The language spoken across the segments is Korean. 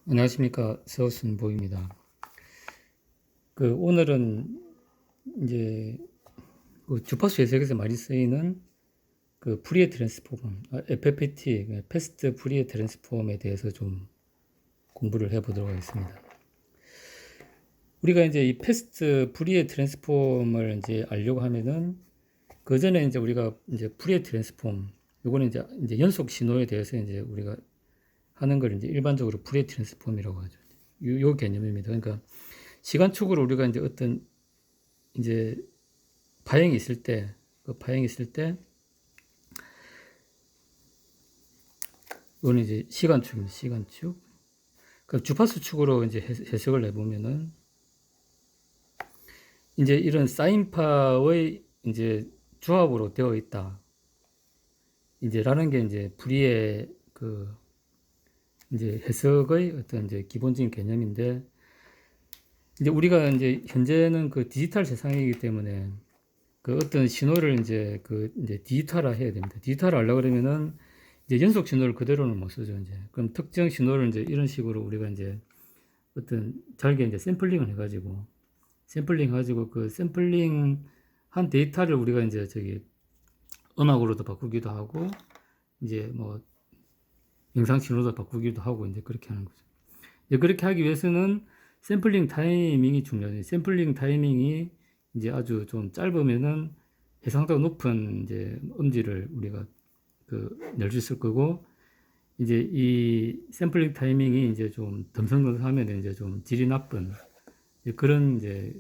안녕하십니까. 서순보입니다. 오늘은 이제 주파수 해석에서 많이 쓰이는 푸리에 트랜스폼, FFT, 패스트 푸리에 트랜스폼에 대해서 좀 공부를 해보도록 하겠습니다. 우리가 이제 이 패스트 푸리에 트랜스폼을 이제 알려고 하면은 그 전에 이제 우리가 이제 푸리에 트랜스폼, 요거는 이제 연속 신호에 대해서 이제 우리가 하는 걸 이제 일반적으로 푸리에 트랜스폼이라고 하죠. 요 개념입니다. 그러니까 시간축으로 우리가 이제 어떤 이제 파형이 있을 때, 이거는 이제 시간축입니다. 시간축. 그 주파수 축으로 이제 해석을 해보면은 이제 이런 사인파의 이제 조합으로 되어 있다. 이제라는 게 이제 푸리의 이제 해석의 어떤 이제 기본적인 개념인데, 이제 우리가 이제 현재는 디지털 세상이기 때문에 어떤 신호를 이제 디지털화 해야 됩니다. 디지털화 하려고 그러면은 이제 연속 신호를 그대로는 못 쓰죠, 이제. 그럼 특정 신호를 이제 이런 식으로 우리가 이제 어떤 잘게 이제 샘플링을 해가지고 그 샘플링 한 데이터를 우리가 이제 음악으로도 바꾸기도 하고, 이제 뭐 영상 신호도 바꾸기도 하고, 이제 그렇게 하는 거죠. 이제 그렇게 하기 위해서는 샘플링 타이밍이 중요해요. 샘플링 타이밍이 이제 아주 좀 짧으면은 해상도가 높은 이제 음질을 우리가 낼 수 있을 거고, 이제 이 샘플링 타이밍이 이제 좀 덤성덤성하면 이제 좀 질이 나쁜 그런 이제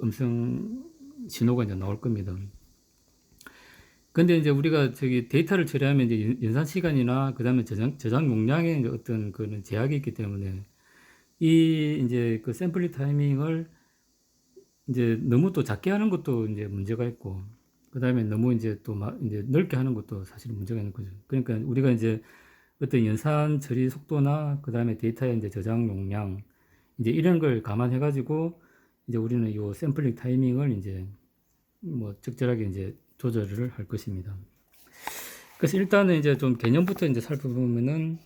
음성 신호가 이제 나올 겁니다. 근데 이제 우리가 데이터를 처리하면 이제 연산 시간이나 그 다음에 저장 용량에 이제 어떤 그런 제약이 있기 때문에 이 이제 샘플링 타이밍을 이제 너무 또 작게 하는 것도 이제 문제가 있고, 그 다음에 너무 이제 또 이제 넓게 하는 것도 사실 문제가 있는 거죠. 그러니까 우리가 이제 어떤 연산 처리 속도나 그 다음에 데이터의 이제 저장 용량 이제 이런 걸 감안해 가지고 이제 우리는 이 샘플링 타이밍을 이제 뭐 적절하게 이제 조절을 할 것입니다. 그래서 일단은 이제 좀 개념부터 이제 살펴보면은,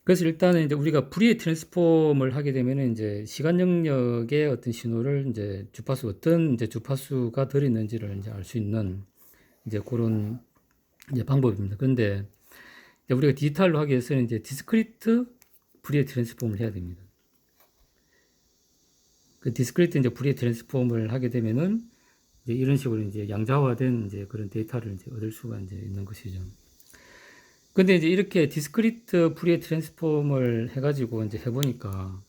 그래서 일단은 이제 우리가 푸리에 트랜스폼을 하게 되면은 이제 시간 영역의 어떤 신호를 이제 어떤 이제 주파수가 들어있는지를 이제 알 수 있는 이제 그런 이제 방법입니다. 그런데 우리가 디지털로 하기 위해서는 이제 디스크리트 푸리에 트랜스폼을 해야 됩니다. 그 디스크리트 이제 푸리에 트랜스폼을 하게 되면은 이제 이런 식으로 이제 양자화된 이제 그런 데이터를 이제 얻을 수가 이제 있는 것이죠. 근데 이제 이렇게 디스크리트 푸리에 트랜스폼을 해가지고 이제 해보니까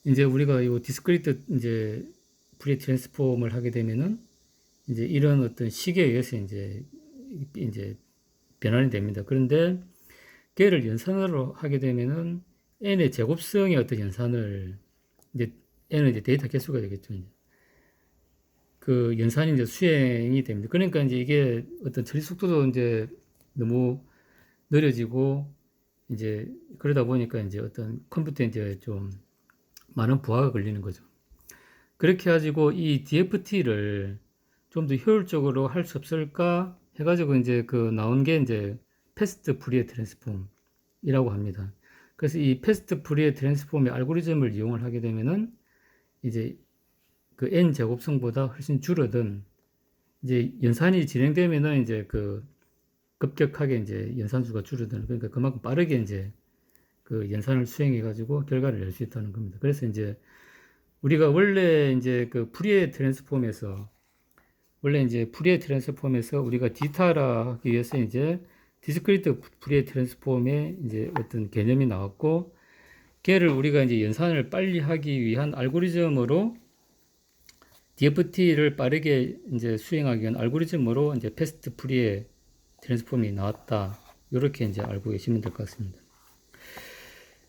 이제 우리가 이 디스크리트 이제 푸리에 트랜스폼을 하게 되면은 이제 이런 어떤 식에 의해서 이제 변환이 됩니다. 그런데 걔를 연산으로 하게 되면은 n의 제곱성의 어떤 연산을 이제 n은 이제 데이터 개수가 되겠죠. 그 연산이 이제 수행이 됩니다. 그러니까 이제 이게 어떤 처리 속도도 이제 너무 느려지고, 이제 그러다 보니까 이제 어떤 컴퓨터에 이제 좀 많은 부하가 걸리는 거죠. 그렇게 가지고 이 DFT를 좀 더 효율적으로 할 수 없을까 해가지고 이제 나온 게 이제 패스트 푸리에 트랜스폼이라고 합니다. 그래서 이 패스트 푸리에 트랜스폼의 알고리즘을 이용을 하게 되면은 이제 n 제곱성보다 훨씬 줄어든 이제 연산이 진행되면은 이제 급격하게 이제 연산수가 줄어드는, 그러니까 그만큼 빠르게 이제 연산을 수행해 가지고 결과를 낼 수 있다는 겁니다. 그래서 이제 우리가 원래 이제 푸리에 트랜스폼에서 우리가 디지털화하기 위해서 이제 디스크리트 푸리에 트랜스폼의 이제 어떤 개념이 나왔고, 걔를 우리가 이제 연산을 빨리 하기 위한 알고리즘으로 DFT를 빠르게 이제 수행하기 위한 알고리즘으로 이제 패스트 푸리에 트랜스폼이 나왔다. 이렇게 이제 알고 계시면 될 것 같습니다.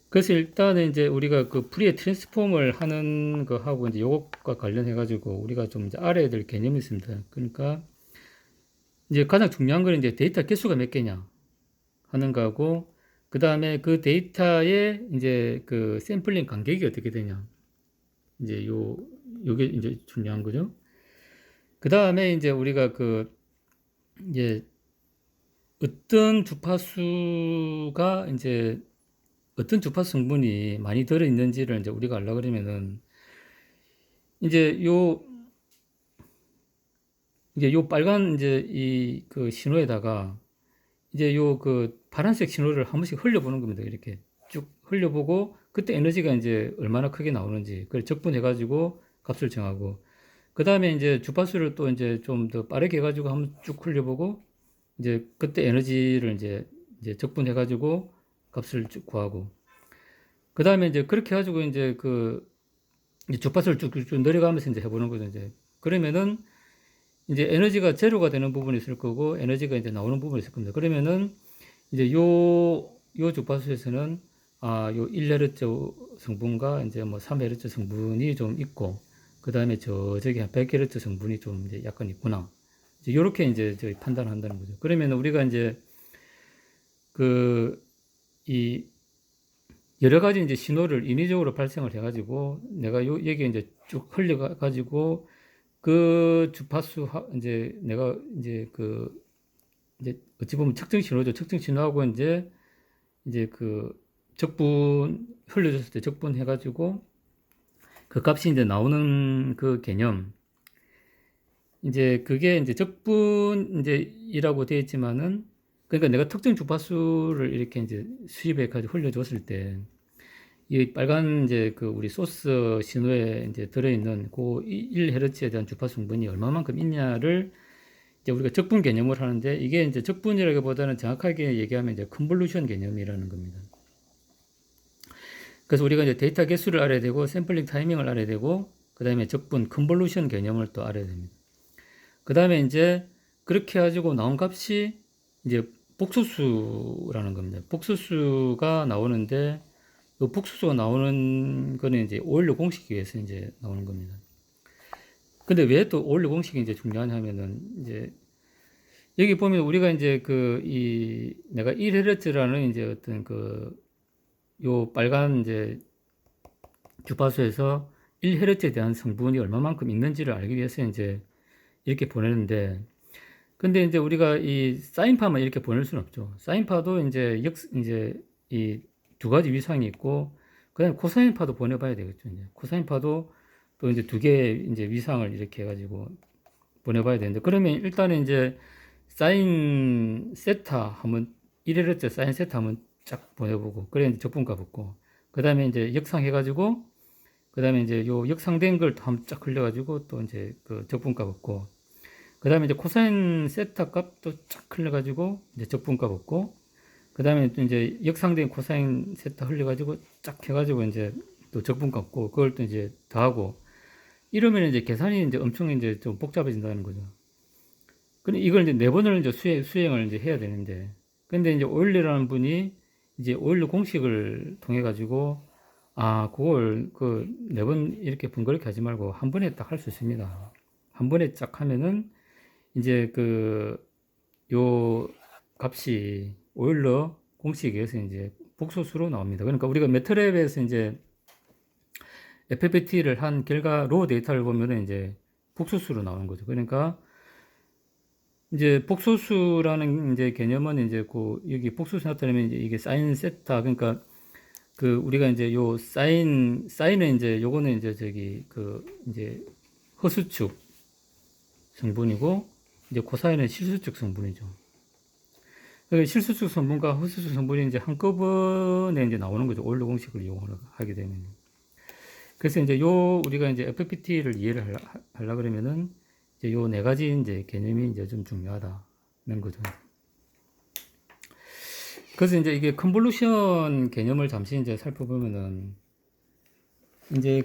그래서 일단은 이제 우리가 푸리에 트랜스폼을 하는 거 하고 이제 요것과 관련해 가지고 우리가 좀 이제 알아야 될 개념이 있습니다. 그러니까 이제 가장 중요한 건 이제 데이터 개수가 몇 개냐 하는 거하고, 그 다음에 그 데이터의 이제 샘플링 간격이 어떻게 되냐. 이제 요게 이제 중요한 거죠. 그 다음에 이제 우리가 이제 어떤 주파수가 이제 어떤 주파수 성분이 많이 들어 있는지를 이제 우리가 알려 그러면은 이제 이제 요 빨간 이제 이 그 신호에다가 이제 요 그 파란색 신호를 한 번씩 흘려보는 겁니다. 이렇게 쭉 흘려보고 그때 에너지가 이제 얼마나 크게 나오는지 그걸 적분해가지고 값을 정하고 그 다음에 이제 주파수를 또 이제 좀 더 빠르게 해가지고 한번 쭉 흘려보고 이제 그때 에너지를 이제 적분해가지고 값을 쭉 구하고 그 다음에 이제 그렇게 해가지고 이제 그 이제 주파수를 쭉쭉 내려가면서 이제 해보는 거죠. 이제 그러면은 이제 에너지가 제로가 되는 부분이 있을 거고 에너지가 이제 나오는 부분이 있을 겁니다. 그러면은 이제 요 주파수에서는 요 1Hz 성분과 이제 뭐 3Hz 성분이 좀 있고 그다음에 저기 한 100Hz 성분이 좀 이제 약간 있구나. 이제 요렇게 이제 저희 판단한다는 거죠. 그러면 우리가 이제 그 이 여러 가지 이제 신호를 인위적으로 발생을 해가지고 내가 여기에 이제 쭉 흘려가지고 그 주파수 이제 내가 이제 이제 어찌 보면 측정 신호죠. 측정 신호하고 이제 그 적분 흘려줬을 때 적분해가지고 그 값이 이제 나오는 그 개념. 이제 그게 이제 적분 이제이라고 되어 있지만은 그러니까 내가 특정 주파수를 이렇게 이제 수입해 가지고 흘려줬을 때 이 빨간 이제 그 우리 소스 신호에 이제 들어있는 그 1Hz에 대한 주파수 성분이 얼마만큼 있냐를 이제 우리가 적분 개념을 하는데 이게 이제 적분이라기보다는 정확하게 얘기하면 이제 컨볼루션 개념이라는 겁니다. 그래서 우리가 이제 데이터 개수를 알아야 되고 샘플링 타이밍을 알아야 되고 그 다음에 적분 컨볼루션 개념을 또 알아야 됩니다. 그 다음에 이제 그렇게 해가지고 나온 값이 이제 복소수라는 겁니다. 복소수가 나오는데 이 복소수가 나오는 거는 이제 오일러 공식에 의해서 이제 나오는 겁니다. 근데 왜 또 오일러 공식이 이제 중요하냐면은 이제 여기 보면 우리가 이제 내가 1Hz라는 이제 어떤 요 빨간 이제 주파수에서 1Hz에 대한 성분이 얼마만큼 있는지를 알기 위해서 이제 이렇게 보내는데 근데 이제 우리가 이 사인파만 이렇게 보낼 수는 없죠. 사인파도 이제 이 두 가지 위상이 있고 그다음에 코사인파도 보내봐야 되겠죠. 이제 코사인파도 또 이제 두 개의 이제 위상을 이렇게 해가지고 보내봐야 되는데 그러면 일단은 이제 사인 세타 한번 1Hz 사인 세타 한번 쫙 보내보고 그래 이제 적분값 붙고 그 다음에 이제 역상해가지고 그 다음에 이제 요 역상된 걸 또 한번 쫙 흘려가지고 또 이제 그 적분값 붙고 그 다음에 이제 코사인 세타 값도 쫙 흘려가지고 이제 적분값 붙고 그 다음에 또 이제 역상된 코사인 세타 흘려가지고 쫙 해가지고 이제 또 적분값 붙고 그걸 또 이제 더하고 이러면 이제 계산이 이제 엄청 이제 좀 복잡해진다는 거죠. 근데 이걸 이제 네 번을 이제 수행을 이제 해야 되는데, 근데 이제 오일러라는 분이 이제 오일러 공식을 통해 가지고 그걸 그 네 번 이렇게 번거롭게 하지 말고 한 번에 딱 할 수 있습니다. 한 번에 쫙 하면은 이제 요 값이 오일러 공식에 의해서 이제 복소수로 나옵니다. 그러니까 우리가 매트랩에서 이제 FFT를 한 결과 로우 데이터를 보면은 이제 복소수로 나오는 거죠. 그러니까 이제 복소수라는 이제 개념은 이제 여기 복소수 나타내면 이제 이게 사인 세타 그러니까 우리가 이제 요 사인은 이제 요거는 이제 이제 허수축 성분이고 이제 코사인은 실수축 성분이죠. 실수축 성분과 허수축 성분이 이제 한꺼번에 이제 나오는 거죠. 오일러 공식을 이용하게 되면. 그래서 이제 우리가 이제 FPT를 이해를 하려 그러면은 이제 요 네 가지 이제 개념이 이제 좀 중요하다는 거죠. 그래서 이제 이게 컨볼루션 개념을 잠시 이제 살펴보면은 이제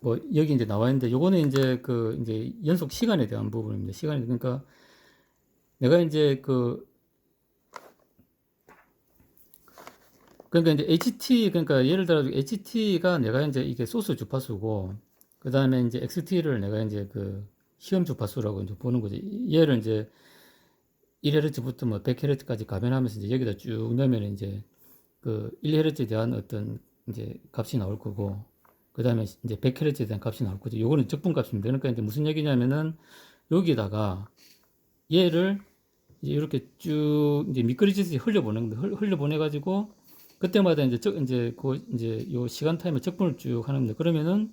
뭐 여기 이제 나와 있는데 요거는 이제 이제 연속 시간에 대한 부분입니다. 그러니까 내가 이제 그러니까 이제 HT 그러니까 예를 들어 HT가 내가 이제 이게 소스 주파수고 그 다음에 이제 XT를 내가 이제 시험 주파수라고 이제 보는 거지. 얘를 이제 1Hz부터 뭐 100Hz까지 가변하면서 이제 여기다 쭉 넣으면 이제 1Hz에 대한 어떤 이제 값이 나올 거고 그 다음에 이제 100Hz에 대한 값이 나올 거죠. 요거는 적분 값입니다. 그러니까 이제 무슨 얘기냐면은 여기다가 얘를 이제 이렇게 쭉 이제 미끄러지듯이 흘려보는 겁니다. 흘려보내가지고 그때마다 이제 요 시간 타임에 적분을 쭉 하는 겁니다. 그러면은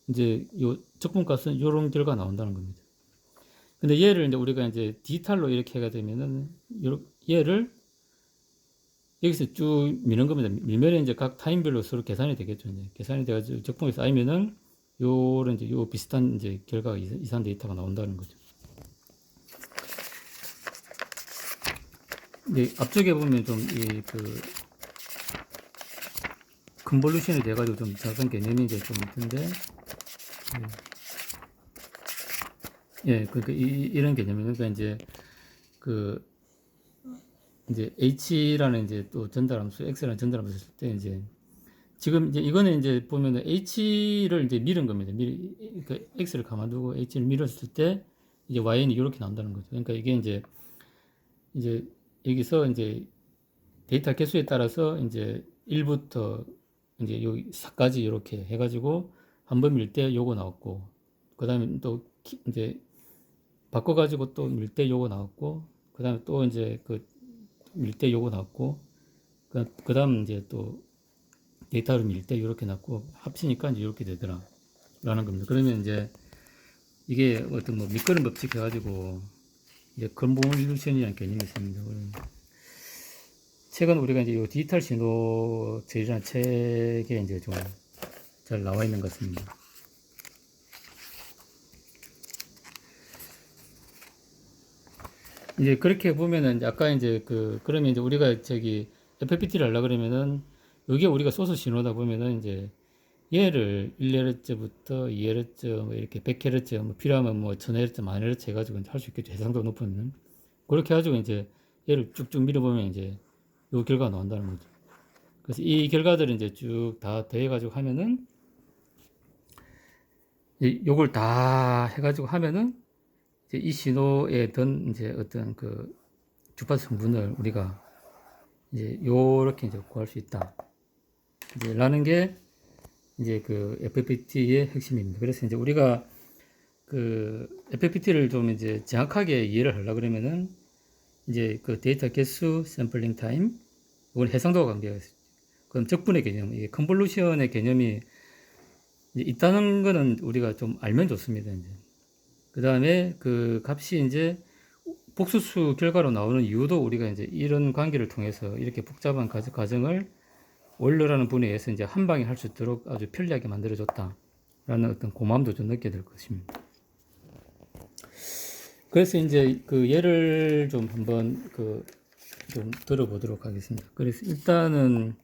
이제 요 적분값은 요런 결과 나온다는 겁니다. 근데 얘를 이제 우리가 이제 디지털로 이렇게 해가 되면은 얘를 여기서 쭉 미는 겁니다. 밀면은 이제 각 타임별로 서로 계산이 되겠죠. 이제 계산이 돼가지고 적분이 쌓이면은 요런 이제 요 비슷한 이제 결과가 이상 데이터가 나온다는 거죠. 근데 앞쪽에 보면 좀 이 그 컨볼루션이 돼가지고 좀 작은 개념이 이제 좀 있던데, 예, 그러니까 이런 개념이 그러니까 그 이제 h라는 이제 또 전달함수, x라는 전달함수 쓸 때 이제 지금 이제 이거는 이제 보면은 h를 이제 밀은 겁니다. 그러니까 x를 가만두고 h를 밀었을 때 이제 y는 이렇게 나온다는 거죠. 그러니까 이게 이제 여기서 이제 데이터 개수에 따라서 이제 1부터 이제 여기 4까지 이렇게 해가지고 한 번 밀 때 요거 나왔고, 그 다음에 또 이제 바꿔가지고 또 밀 때 요거 나왔고, 그 다음에 또 이제 그 밀 때 요거 나왔고, 그 다음 이제 또 데이터를 밀 때 이렇게 나왔고, 합치니까 이제 이렇게 되더라. 라는 겁니다. 그러면 이제 이게 어떤 뭐 밑거름 법칙 해가지고 이제 컨볼루션이라는 개념이 있습니다. 최근 우리가 이제 이 디지털 신호 제이라는 책에 이제 좀 잘 나와 있는 것 같습니다. 이제 그렇게 보면은 아까 이제 그러면 이제 우리가 저기 FFT를 하려 그러면은 여기에 우리가 소스 신호다 보면은 이제 얘를 1Hz부터 2Hz 뭐 이렇게 100Hz 뭐 필요하면 뭐 1000Hz, 1000Hz 해가지고 할 수 있겠죠. 해상도 높은. 그렇게 해가지고 이제 얘를 쭉쭉 밀어보면 이제 요 결과가 나온다는 거죠. 그래서 이 결과들을 이제 쭉 다 더해가지고 하면은 요걸 다 해가지고 하면은 이제 이 신호에 든 이제 어떤 그 주파수 성분을 우리가 이제 요렇게 이제 구할 수 있다. 이제 라는 게 이제 그 FFT의 핵심입니다. 그래서 이제 우리가 그 FFT를 좀 이제 정확하게 이해를 하려 그러면은 이제 그 데이터 개수, 샘플링 타임, 이건 해상도와 관계가 있어요. 그럼 적분의 개념, 이게 컨볼루션의 개념이 이제 있다는 거는 우리가 좀 알면 좋습니다. 이제 그 다음에 그 값이 이제 복수수 결과로 나오는 이유도 우리가 이제 이런 관계를 통해서 이렇게 복잡한 과정을 원료라는 분에 의해서 이제 한 방에 할 수 있도록 아주 편리하게 만들어줬다라는 어떤 고마움도 좀 느끼게 될 것입니다. 그래서 이제 그 예를 좀 한번 좀 들어보도록 하겠습니다. 그래서 일단은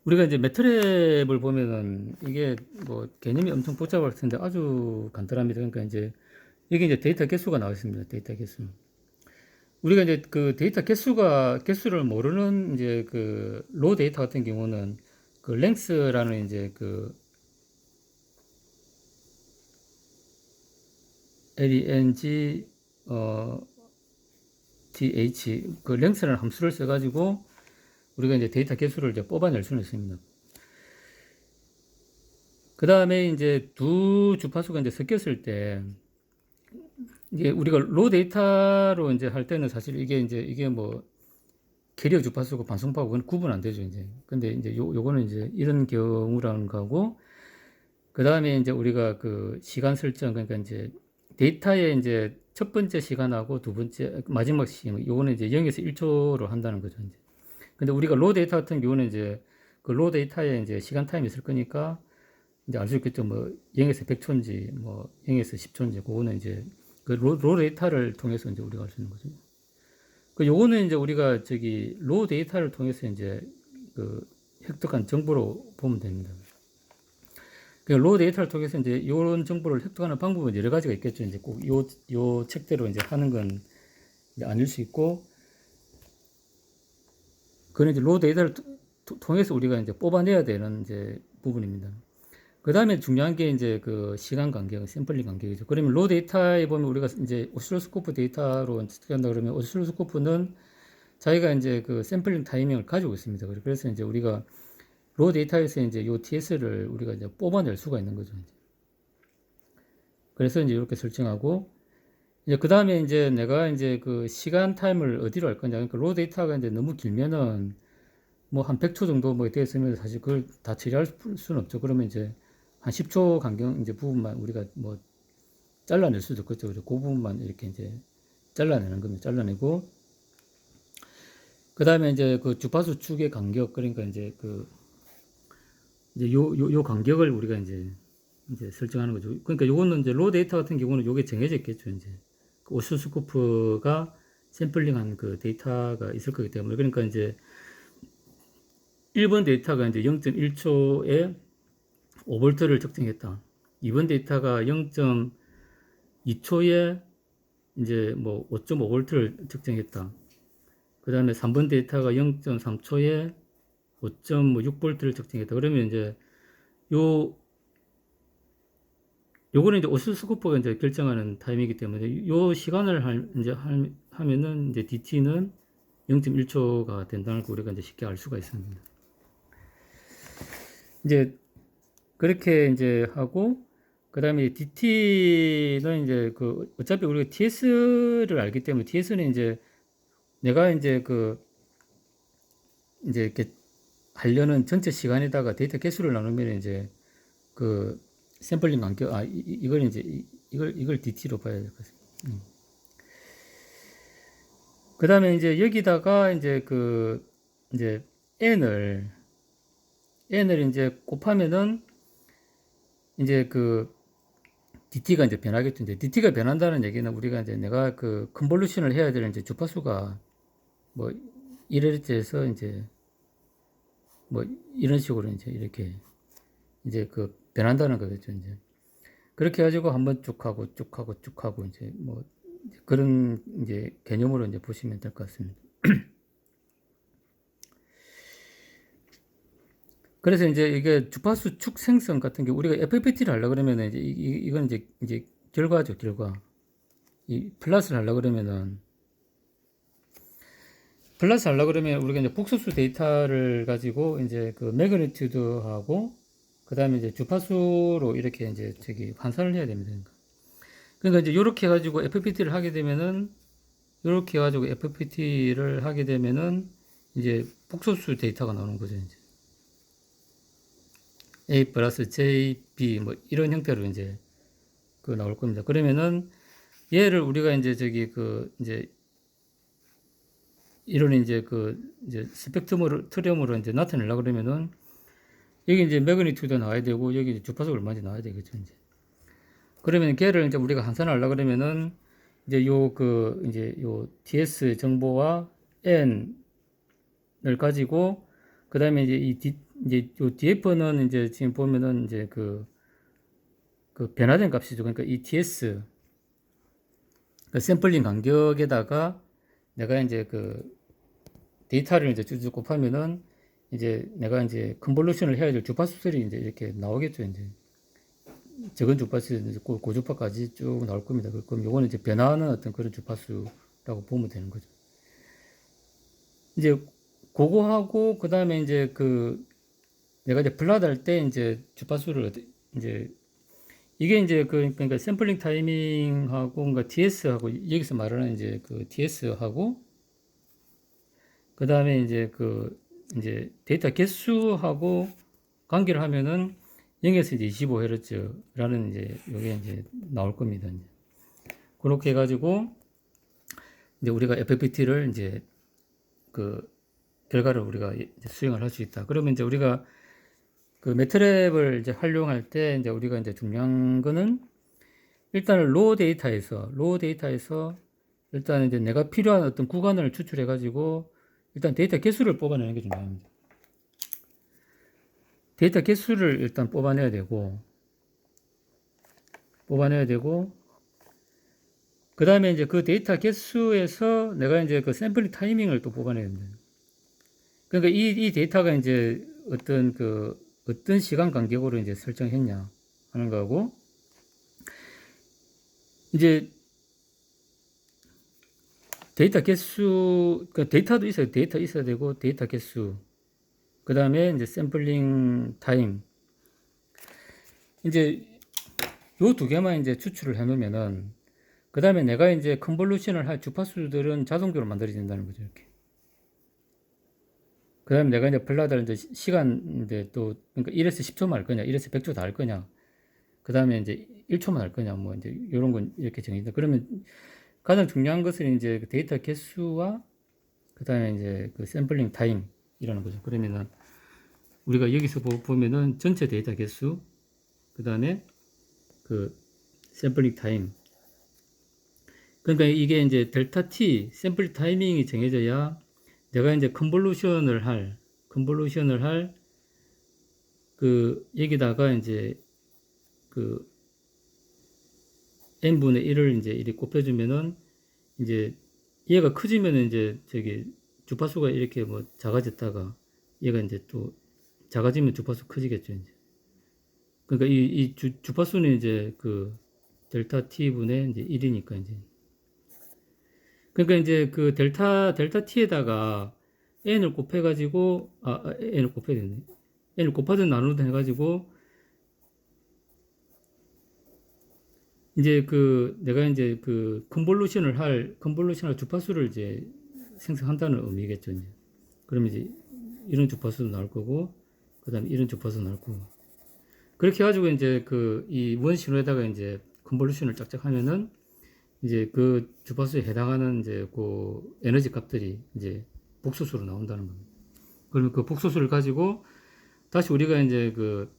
우리가 이제 매트랩을 보면은 이게 뭐 개념이 엄청 복잡할 텐데 아주 간단합니다. 그러니까 이제 이게 이제 데이터 개수가 나와 있습니다. 데이터 개수. 우리가 이제 그 데이터 개수를 모르는 이제 그 로 데이터 같은 경우는 그 랭스라는 이제 그 LENG TH 그 랭스라는 함수를 써가지고 우리가 이제 데이터 개수를 이제 뽑아낼 수는 있습니다. 그 다음에 이제 두 주파수가 이제 섞였을 때 이게 우리가 로 데이터로 이제 할 때는 사실 이게 뭐 캐리어 주파수고 반송파고 그건 구분 안 되죠 이제. 근데 이제 요거는 이제 이런 경우라는 거고, 그 다음에 이제 우리가 그 시간 설정, 그러니까 이제 데이터의 이제 첫 번째 시간하고 두 번째 마지막 시간, 요거는 이제 0에서 1초로 한다는 거죠 이제. 근데 우리가 로 데이터 같은 경우는 이제 그 로 데이터에 이제 시간 타임이 있을 거니까 이제 알 수 있겠죠. 뭐 0에서 100초인지 뭐 0에서 10초인지 그거는 이제 그 로 데이터를 통해서 이제 우리가 알 수 있는 거죠. 그 요거는 이제 우리가 저기 로 데이터를 통해서 이제 그 획득한 정보로 보면 됩니다. 그 로 데이터를 통해서 이제 이런 정보를 획득하는 방법은 여러 가지가 있겠죠. 이제 꼭 요 책대로 이제 하는 건 이제 아닐 수 있고, 그건 이제 로 데이터를 통해서 우리가 이제 뽑아내야 되는 이제 부분입니다. 그 다음에 중요한 게 이제 그 시간 간격, 샘플링 간격이죠. 그러면 로 데이터에 보면 우리가 이제 오실로스코프 데이터로 어떻게 한다 그러면 오실로스코프는 자기가 이제 그 샘플링 타이밍을 가지고 있습니다. 그래서 이제 우리가 로 데이터에서 이제 요 TS를 우리가 이제 뽑아낼 수가 있는 거죠. 그래서 이제 이렇게 설정하고, 이제 그 다음에 이제 내가 이제 그 시간 타임을 어디로 할 거냐. 그러니까 로 데이터가 이제 너무 길면은 뭐 한 100초 정도 뭐 되었으면 사실 그걸 다 처리할 수는 없죠. 그러면 이제 한 10초 간격 이제 부분만 우리가 뭐 잘라낼 수도 있겠죠. 그래서 그 부분만 이렇게 이제 잘라내는 겁니다. 잘라내고, 그 다음에 이제 그 주파수 축의 간격, 그러니까 이제 그 이제 요 간격을 우리가 이제 설정하는 거죠. 그러니까 요거는 이제 로 데이터 같은 경우는 요게 정해져 있겠죠. 이제 그 오시로스코프가 샘플링한 그 데이터가 있을 거기 때문에, 그러니까 이제 1번 데이터가 이제 0.1초에 5V를 측정했다. 2번 데이터가 0.2초에 이제 뭐 5.5V를 측정했다. 그 다음에 3번 데이터가 0.3초에 5.6V를 측정했다. 그러면 이제 요거는 이제 오시로스코프가 이제 결정하는 타임이기 때문에 요 시간을 하면은 이제 DT는 0.1초가 된다는 걸 우리가 이제 쉽게 알 수가 있습니다. 이제 그렇게 이제 하고, 그 다음에 DT는 이제 그 어차피 우리가 TS를 알기 때문에 TS는 이제 내가 이제 이제 이렇게 하려는 전체 시간에다가 데이터 개수를 나누면 이제 그 샘플링 간격, 이걸 이제 이걸 DT로 봐야 될 것 같습니다. 그 다음에 이제 여기다가 이제 이제 n을 이제 곱하면은 이제 DT가 이제 변하겠죠. 이제 DT가 변한다는 얘기는 우리가 이제 내가 컨볼루션을 해야 되는 이제 주파수가 뭐 1Hz에서 이제 뭐 이런 식으로 이제 이렇게 이제 변한다는 거겠죠. 이제 그렇게 해가지고 한번 쭉 하고 이제 뭐 그런 이제 개념으로 이제 보시면 될 것 같습니다. 그래서 이제 이게 주파수 축 생성 같은 게 우리가 FFT를 하려 그러면 이제 이건 이제 결과죠, 결과. 이 플러스를 하려 그러면 우리가 이제 복소수 데이터를 가지고 이제 매그니튜드하고 그 다음에 이제 주파수로 이렇게 이제 환산을 해야 됩니다. 그러니까 이제 이렇게 해가지고 FPT를 하게 되면은 이제 복소수 데이터가 나오는 거죠. 이제 A 플러스 J, B 뭐 이런 형태로 이제 나올 겁니다. 그러면은 얘를 우리가 이제 이제 이런 이제 이제 스펙트럼으로 이제 나타내려고 그러면은 여기 이제 매그니튜드 나와야 되고 여기 이제 주파수가 얼마인지 나와야 되겠죠. 이제 그러면 걔를 이제 우리가 환산하려고 그러면은 이제 이제 요 TS 정보와 N을 가지고 그 다음에 이제 이제 요 DF는 이제 지금 보면은 이제 변화된 값이죠. 그러니까 이 TS 샘플링 간격에다가 내가 이제 데이터를 이제 쭉 곱하면은 이제 내가 이제 컨볼루션을 해야 될 주파수들이 이제 이렇게 나오겠죠. 이제 적은 주파수 이제 고주파까지 쭉 나올 겁니다. 그럼 요거는 이제 변화하는 어떤 그런 주파수라고 보면 되는 거죠. 이제 그거하고 그 다음에 이제 내가 이제 플랫 할 때 이제 주파수를 이제 이게 이제 그러니까 샘플링 타이밍하고 그러니까 TS하고 여기서 말하는 이제 TS하고 그 다음에 이제 이제 데이터 개수하고 관계를 하면은 0에서 이제 25Hz라는 이제 요게 이제 나올 겁니다. 이제. 그렇게 해가지고 이제 우리가 FFT를 이제 결과를 우리가 이제 수행을 할 수 있다. 그러면 이제 우리가 매트랩을 이제 활용할 때 이제 우리가 이제 중요한 거는 일단은 로우 데이터에서 일단 이제 내가 필요한 어떤 구간을 추출해 가지고 일단 데이터 개수를 뽑아내는 게 중요합니다. 데이터 개수를 일단 뽑아내야 되고 그 다음에 이제 그 데이터 개수에서 내가 이제 샘플링 타이밍을 또 뽑아내야 됩니다. 그러니까 이 데이터가 이제 어떤 시간 간격으로 이제 설정했냐 하는 거고, 이제 데이터 개수, 데이터도 데이터 있어야 되고, 데이터 개수, 그 다음에 이제 샘플링 타임. 이제 요 두 개만 이제 추출을 해 놓으면은 그 다음에 내가 이제 컨볼루션을 할 주파수들은 자동적으로 만들어진다는 거죠. 이렇게. 그 다음에 내가 이제 플라다를 이제 시간, 이제 또, 그러니까 1에서 10초만 할 거냐, 1에서 100초 다 할 거냐, 그 다음에 이제 1초만 할 거냐, 뭐 이제 이런 건 이렇게 정해진다. 그러면 가장 중요한 것은 이제 그 데이터 개수와 그 다음에 이제 그 샘플링 타임이라는 거죠. 그러면은 우리가 여기서 보면은 전체 데이터 개수, 그 다음에 그 샘플링 타임. 그러니까 이게 이제 델타 T 샘플 타이밍이 정해져야 내가 이제 컨볼루션을 할 그 여기다가 이제 그 n분의 1을 이제 이렇게 곱해주면은 이제 얘가 커지면은 이제 저기 주파수가 이렇게 뭐 작아졌다가 얘가 이제 또 작아지면 주파수 커지겠죠. 이제. 그러니까 이 주파수는 이제 그 델타 t분의 이제 1이니까 이제. 그러니까 이제 그 델타 t에다가 n을 곱해가지고 n을 곱해야 되네. n을 곱하든 나누든 해가지고 이제 그 내가 이제 그 컨볼루션을 할 주파수를 이제 생성한다는 의미겠죠. 이제. 그러면 이제 이런 주파수도 나올 거고, 그다음에 이런 주파수도 나올 거고. 그렇게 해가지고 이제 그 이 원신호에다가 이제 컨볼루션을 짝짝 하면은 이제 그 주파수에 해당하는 이제 그 에너지 값들이 이제 복소수로 나온다는 겁니다. 그러면 그 복소수를 가지고 다시 우리가 이제 그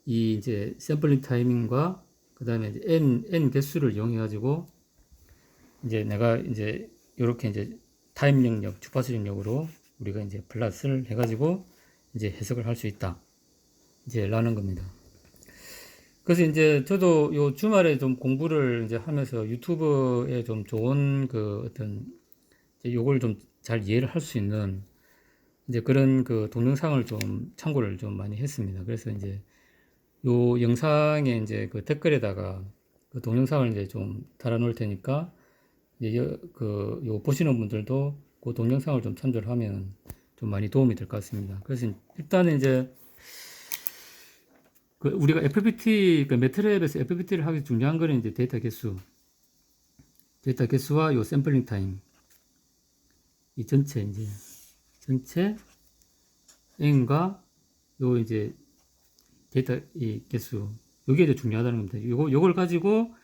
이 이제 샘플링 타이밍과 그 다음에 이제 n 개수를 이용해 가지고 이제 내가 이제 이렇게 이제 타임 영역, 주파수 영역으로 우리가 이제 플러스를 해 가지고 이제 해석을 할 수 있다. 이제 라는 겁니다. 그래서 이제 저도 요 주말에 좀 공부를 이제 하면서 유튜브에 좀 좋은 그 어떤 요걸 좀 잘 이해를 할 수 있는 이제 그런 그 동영상을 좀 참고를 좀 많이 했습니다. 그래서 이제 요 영상에 이제 그 댓글에다가 그 동영상을 이제 좀 달아 놓을 테니까 이제 요 보시는 분들도 그 동영상을 좀 참조를 하면 좀 많이 도움이 될 것 같습니다. 그래서 일단은 이제 그 우리가 FPT, 그 매트랩에서 FPT를 하기 중요한 거는 이제 데이터 개수와 요 샘플링 타임. 이 전체 n과 요 이제 데이터 이 개수. 요게 이제 중요하다는 겁니다. 요걸 가지고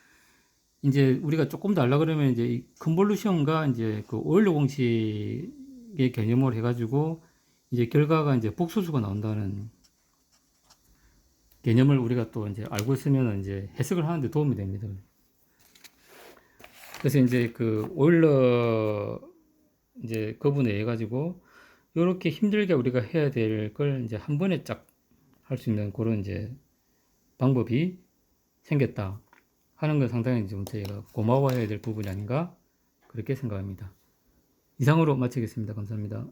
이제 우리가 조금 더 알라 그러면 이제 이 컨볼루션과 이제 그 오일러 공식의 개념을 해가지고 이제 결과가 이제 복소수가 나온다는 개념을 우리가 또 이제 알고 있으면 이제 해석을 하는데 도움이 됩니다. 그래서 이제 그 오일러 이제 그분에 의해 가지고 이렇게 힘들게 우리가 해야 될 걸 이제 한 번에 쫙 할 수 있는 그런 이제 방법이 생겼다 하는 건 상당히 좀 저희가 고마워해야 될 부분이 아닌가 그렇게 생각합니다. 이상으로 마치겠습니다. 감사합니다.